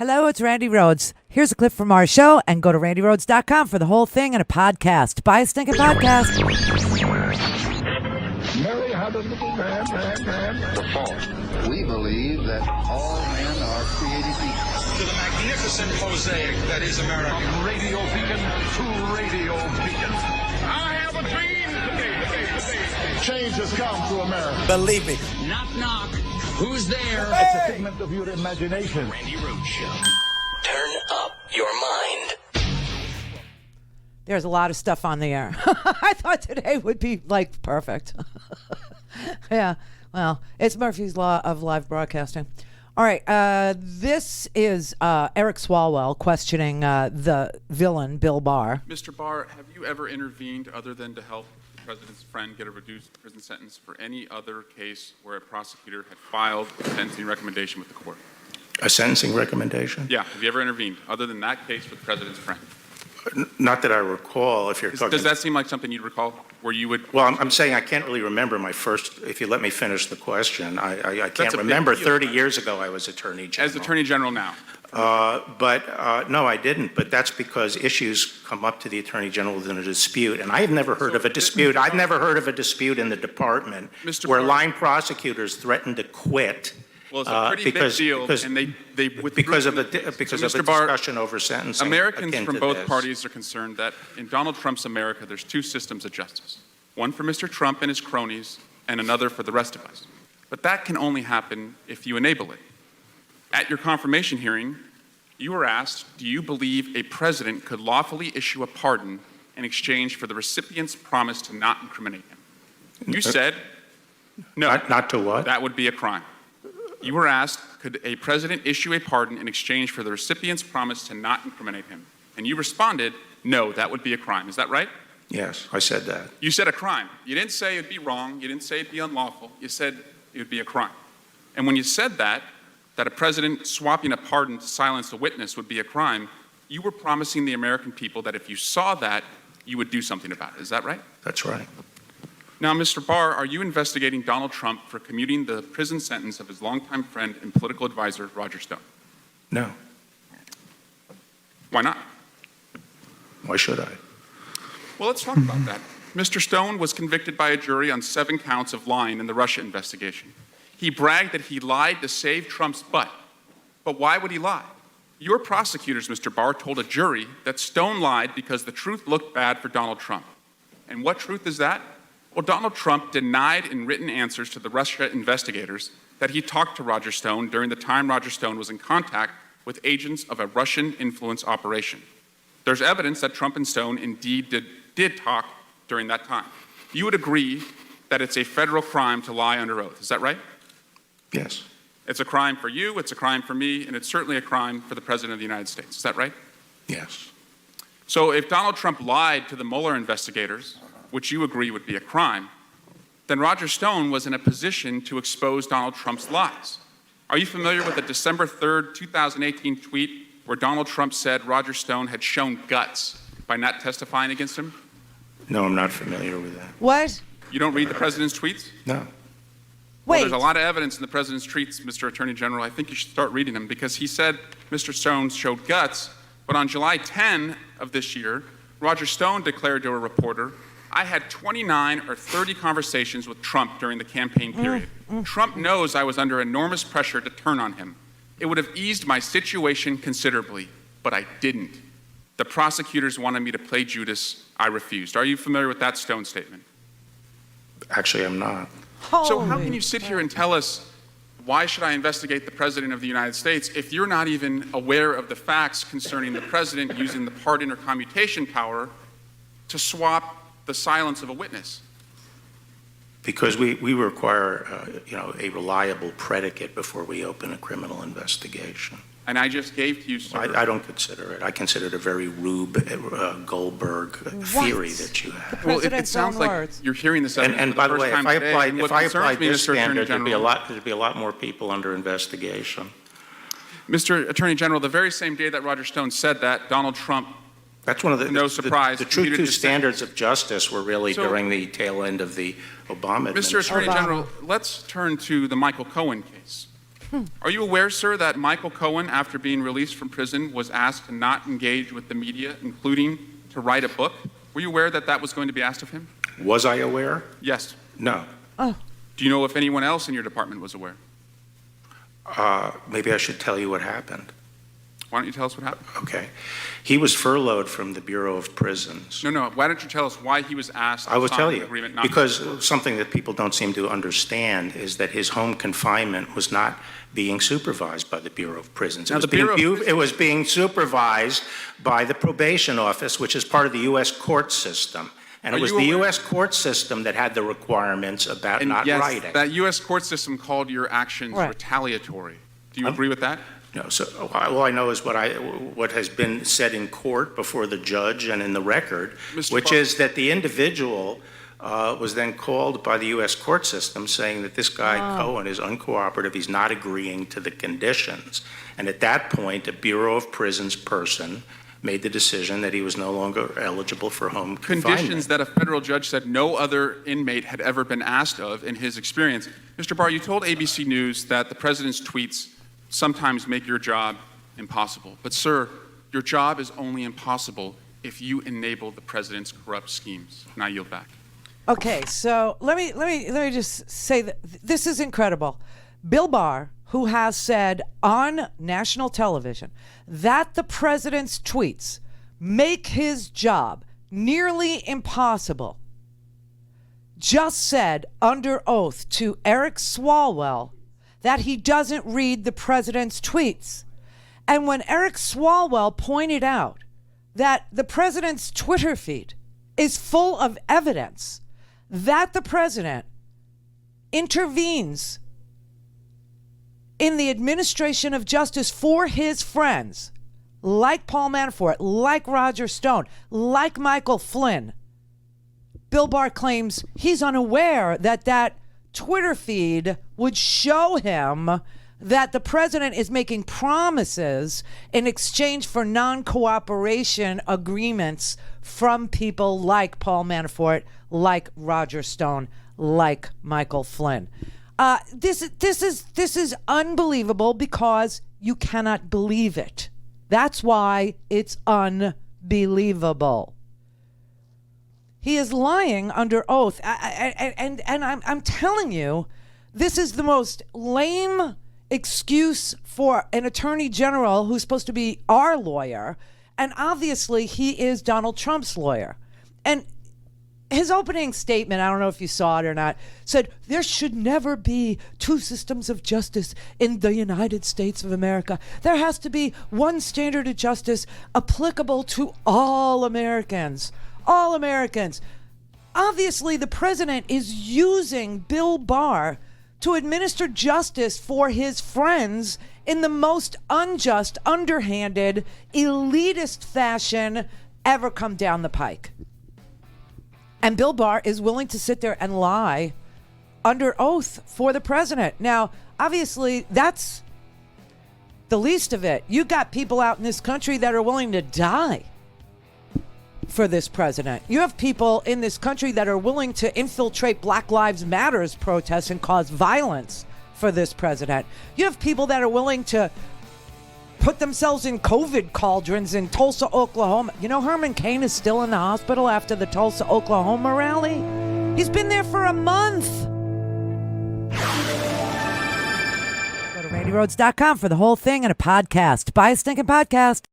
Hello, it's Randi Rhodes. Here's a clip from our show, and go to randyrhodes.com for the whole thing and a podcast. Buy a stinking podcast. Mary had a little lamb. The fall. We believe that all men are created equal. To the magnificent mosaic that is America. From radio beacon to radio beacon. I have a dream today. Change has come to America. Believe me. Knock, knock. Who's there? It's a figment of your imagination. Randi Rhodes Show. Turn up your mind. There's a lot of stuff on the air. I thought today would be like perfect. Yeah, well, it's Murphy's Law of live broadcasting. All right, this is Eric Swalwell questioning the villain, Bill Barr. Mr. Barr, have you ever intervened other than to help the president's friend get a reduced prison sentence for any other case where a prosecutor had filed a sentencing recommendation with the court? A sentencing recommendation? Yeah, have you ever intervened other than that case with the president's friend? Not that I recall. If you're talking, Does that seem like something you'd recall, where you would? Well, I'm saying I can't really remember my first. If you let me finish the question, I can't That's a big remember. deal. 30 years ago, I was Attorney General. As Attorney General now. But no, I didn't. But that's because issues come up to the Attorney General within a dispute, and I have never heard of a dispute. I've never heard of a dispute in the department where Barr, line prosecutors threatened to quit. Well, it's a pretty big deal, and they withdrew because of a Mr. Barr, discussion over sentencing. Americans akin from to both this. parties are concerned that in Donald Trump's America, there's two systems of justice. One for Mr. Trump and his cronies, and another for the rest of us. But that can only happen if you enable it. At your confirmation hearing, you were asked, do you believe a president could lawfully issue a pardon in exchange for the recipient's promise to not incriminate him? You said, no. Not to what? That would be a crime. You were asked, could a president issue a pardon in exchange for the recipient's promise to not incriminate him? And you responded, no, that would be a crime. Is that right? Yes, I said that. You said a crime. You didn't say it'd be wrong. You didn't say it'd be unlawful. You said it would be a crime. And when you said that a president swapping a pardon to silence a witness would be a crime, you were promising the American people that if you saw that, you would do something about it. Is that right? That's right. Now, Mr. Barr, are you investigating Donald Trump for commuting the prison sentence of his longtime friend and political advisor, Roger Stone? No. Why not? Why should I? Well, let's talk about that. Mr. Stone was convicted by a jury on 7 counts of lying in the Russia investigation. He bragged that he lied to save Trump's butt. But why would he lie? Your prosecutors, Mr. Barr, told a jury that Stone lied because the truth looked bad for Donald Trump. And what truth is that? Well, Donald Trump denied in written answers to the Russia investigators that he talked to Roger Stone during the time Roger Stone was in contact with agents of a Russian influence operation. There's evidence that Trump and Stone indeed did talk during that time. You would agree that it's a federal crime to lie under oath. Is that right? Yes. It's a crime for you, it's a crime for me, and it's certainly a crime for the President of the United States. Is that right? Yes. So if Donald Trump lied to the Mueller investigators, which you agree would be a crime, then Roger Stone was in a position to expose Donald Trump's lies. Are you familiar with the December 3rd, 2018 tweet where Donald Trump said Roger Stone had shown guts by not testifying against him? No, I'm not familiar with that. What? You don't read the president's tweets? No. Well, Wait. there's a lot of evidence in the president's tweets, Mr. Attorney General. I think you should start reading them because he said Mr. Stone showed guts, but on July 10 of this year, Roger Stone declared to a reporter, I had 29 or 30 conversations with Trump during the campaign period. Trump knows I was under enormous pressure to turn on him. It would have eased my situation considerably, but I didn't. The prosecutors wanted me to play Judas. I refused. Are you familiar with that Stone statement? Actually, I'm not. So how can you sit here and tell us, why should I investigate the President of the United States if you're not even aware of the facts concerning the President using the pardon or commutation power to swap the silence of a witness? Because we require, a reliable predicate before we open a criminal investigation. And I just gave to you, sir. I don't consider it. I consider it a very Rube Goldberg theory that you have. Well, it President's sounds own like words. you're hearing this evidence And for by the the way, first if time I today, applied and what if I concerns applied me, this Mr. Attorney standard, there'd General, be a lot more people under investigation. Mr. Attorney General, the very same day that Roger Stone said that, Donald Trump, That's one of the No surprise, The true computed two standards of justice were really So- during the tail end of the Obama Mr. administration. Attorney Obama. General, let's turn to the Michael Cohen case. Are you aware, sir, that Michael Cohen, after being released from prison, was asked to not engage with the media, including to write a book? Were you aware that that was going to be asked of him? Was I aware? Yes. No. Oh. Do you know if anyone else in your department was aware? Maybe I should tell you what happened. Why don't you tell us what happened? Okay. He was furloughed from the Bureau of Prisons. No. Why don't you tell us why he was asked to I will sign tell an you, agreement not because something that people don't seem to understand is that his home confinement was not being supervised by the Bureau of Prisons. Now, It was being supervised by the probation office, which is part of the U.S. court system. And it was the U.S. court system that had the requirements about not writing. That U.S. court system called your actions retaliatory. Do you agree with that? No, so all I know is what has been said in court before the judge and in the record, which is that the individual was then called by the U.S. court system saying that this guy, Cohen, is uncooperative, he's not agreeing to the conditions. And at that point, a Bureau of Prisons person made the decision that he was no longer eligible for home confinement. Conditions that a federal judge said no other inmate had ever been asked of in his experience. Mr. Barr, you told ABC News that the president's tweets sometimes make your job impossible. But sir, your job is only impossible if you enable the president's corrupt schemes. And I yield back. Okay, so let me just say that this is incredible. Bill Barr, who has said on national television that the president's tweets make his job nearly impossible, just said under oath to Eric Swalwell that he doesn't read the president's tweets. And when Eric Swalwell pointed out that the president's Twitter feed is full of evidence that the president intervenes in the administration of justice for his friends, like Paul Manafort, like Roger Stone, like Michael Flynn, Bill Barr claims he's unaware that that Twitter feed would show him that the president is making promises in exchange for non-cooperation agreements from people like Paul Manafort, like Roger Stone, like Michael Flynn. This is unbelievable because you cannot believe it. That's why it's unbelievable. He is lying under oath. And I'm telling you, this is the most lame excuse for an attorney general who's supposed to be our lawyer. And obviously, he is Donald Trump's lawyer. And his opening statement, I don't know if you saw it or not, said there should never be two systems of justice in the United States of America. There has to be one standard of justice applicable to all Americans. All Americans. Obviously, the president is using Bill Barr to administer justice for his friends in the most unjust, underhanded, elitist fashion ever come down the pike. And Bill Barr is willing to sit there and lie under oath for the president. Now, obviously, that's the least of it. You got people out in this country that are willing to die for this president. You have people in this country that are willing to infiltrate Black Lives Matters protests and cause violence for this president. You have people that are willing to put themselves in COVID cauldrons in Tulsa, Oklahoma. You know, Herman Cain is still in the hospital after the Tulsa, Oklahoma rally. He's been there for a month. Go to RandiRhodes.com for the whole thing and a podcast. Buy a stinking podcast.